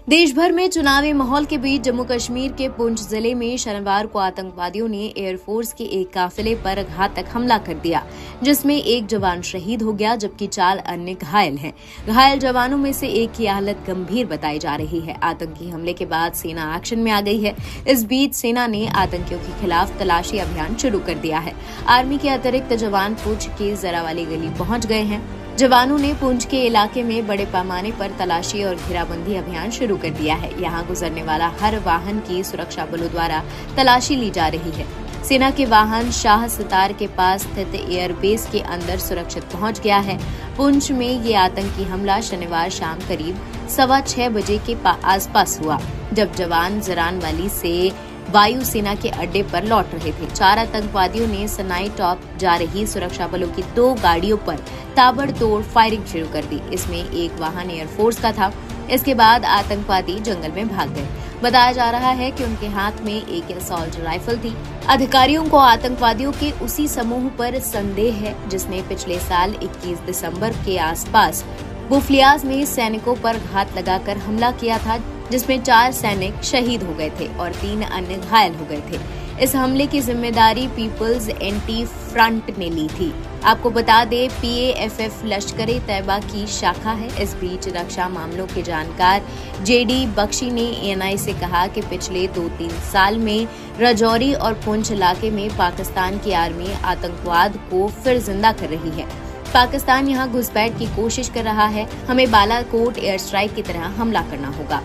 देश भर में चुनावी माहौल के बीच जम्मू कश्मीर के पुंछ जिले में शनिवार को आतंकवादियों ने एयरफोर्स के एक काफिले पर घातक हमला कर दिया, जिसमें एक जवान शहीद हो गया जबकि 4 अन्य घायल हैं। घायल जवानों में से एक की हालत गंभीर बताई जा रही है। आतंकी हमले के बाद सेना एक्शन में आ गई है। इस बीच सेना ने आतंकियों के खिलाफ तलाशी अभियान शुरू कर दिया है। आर्मी के अतिरिक्त जवान पुंछ की जरावाली गली पहुंच गए हैं। जवानों ने पुंछ के इलाके में बड़े पैमाने पर तलाशी और घेराबंदी अभियान शुरू कर दिया है। यहां गुजरने वाला हर वाहन की सुरक्षा बलों द्वारा तलाशी ली जा रही है। सेना के वाहन शाह सितार के पास स्थित एयरबेस के अंदर सुरक्षित पहुंच गया है। पुंछ में ये आतंकी हमला शनिवार शाम करीब 6:15 बजे के आसपास हुआ, जब जवान जरानवाली से वायुसेना के अड्डे पर लौट रहे थे। 4 आतंकवादियों ने सनाई टॉप जा रही सुरक्षा बलों की 2 गाड़ियों पर ताबड़तोड़ फायरिंग शुरू कर दी। इसमें एक वाहन एयरफोर्स का था। इसके बाद आतंकवादी जंगल में भाग गए। बताया जा रहा है कि उनके हाथ में एक असॉल्ट राइफल थी। अधिकारियों को आतंकवादियों के उसी समूह पर संदेह है जिसने पिछले साल 21 दिसंबर के आसपास बुफलियाज में सैनिकों पर घात लगाकर हमला किया था, जिसमें 4 सैनिक शहीद हो गए थे और 3 अन्य घायल हो गए थे। इस हमले की जिम्मेदारी पीपल्स एंटी फ्रंट ने ली थी। आपको बता दें, PAFF लश्कर-ए तैयबा की शाखा है। इस बीच रक्षा मामलों के जानकार JD बख्शी ने ANI से कहा कि पिछले 2-3 साल में राजौरी और पुंछ इलाके में पाकिस्तान की आर्मी आतंकवाद को फिर जिंदा कर रही है। पाकिस्तान यहां घुसपैठ की कोशिश कर रहा है। हमें बालाकोट एयर स्ट्राइक की तरह हमला करना होगा।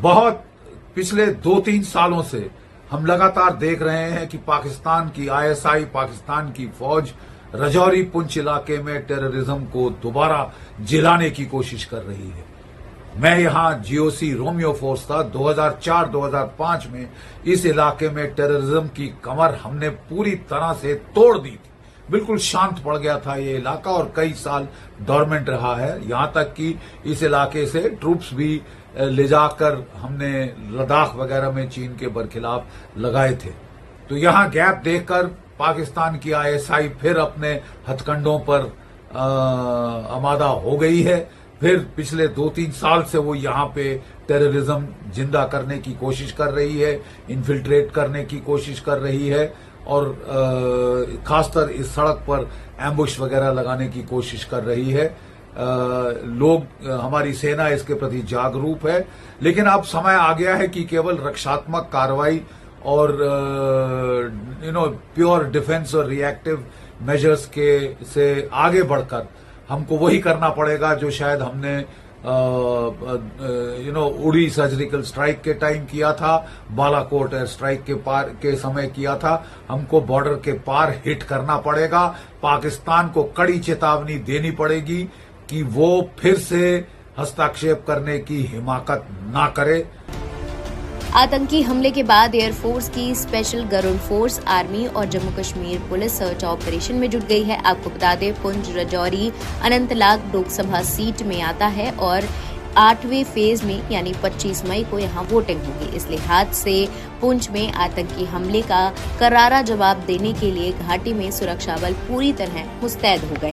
बहुत पिछले 2-3 सालों से हम लगातार देख रहे हैं कि पाकिस्तान की ISI, पाकिस्तान की फौज राजौरी पुंछ इलाके में टेररिज्म को दोबारा जिलाने की कोशिश कर रही है। मैं यहां GOC रोमियो फोर्स था। 2004-2005 में इस इलाके में टेररिज्म की कमर हमने पूरी तरह से तोड़ दी थी। बिल्कुल शांत पड़ गया था ये इलाका और कई साल डोरमेंट रहा है। यहां तक कि इस इलाके से ट्रूप्स भी ले जाकर हमने लद्दाख वगैरह में चीन के बरखिलाफ लगाए थे। तो यहां गैप देखकर पाकिस्तान की ISI फिर अपने हथकंडों पर आमादा हो गई है। फिर पिछले 2-3 साल से वो यहाँ पे टेररिज्म जिंदा करने की कोशिश कर रही है, इन्फिल्ट्रेट करने की कोशिश कर रही है और खासकर इस सड़क पर एम्बुश वगैरह लगाने की कोशिश कर रही है। लोग, हमारी सेना इसके प्रति जागरूक है, लेकिन अब समय आ गया है कि केवल रक्षात्मक कार्रवाई और प्योर डिफेंस और रिएक्टिव मेजर्स के से आगे बढ़कर हमको वही करना पड़ेगा जो शायद हमने उड़ी सर्जिकल स्ट्राइक के टाइम किया था, बालाकोट एयर स्ट्राइक के समय किया था। हमको बॉर्डर के पार हिट करना पड़ेगा। पाकिस्तान को कड़ी चेतावनी देनी पड़ेगी कि वो फिर से हस्तक्षेप करने की हिमाकत ना करे। आतंकी हमले के बाद एयरफोर्स की स्पेशल गरुड़ फोर्स, आर्मी और Jammu Kashmir police search operation में जुट गई है। आपको बता दें, पुंछ राजौरी अनंतनाग लोकसभा सीट में आता है और 8वें फेज में यानी 25 मई को यहां वोटिंग होगी। इस लिहाज से पुंछ में आतंकी हमले का करारा जवाब देने के लिए घाटी में सुरक्षा बल पूरी तरह मुस्तैद हो गए।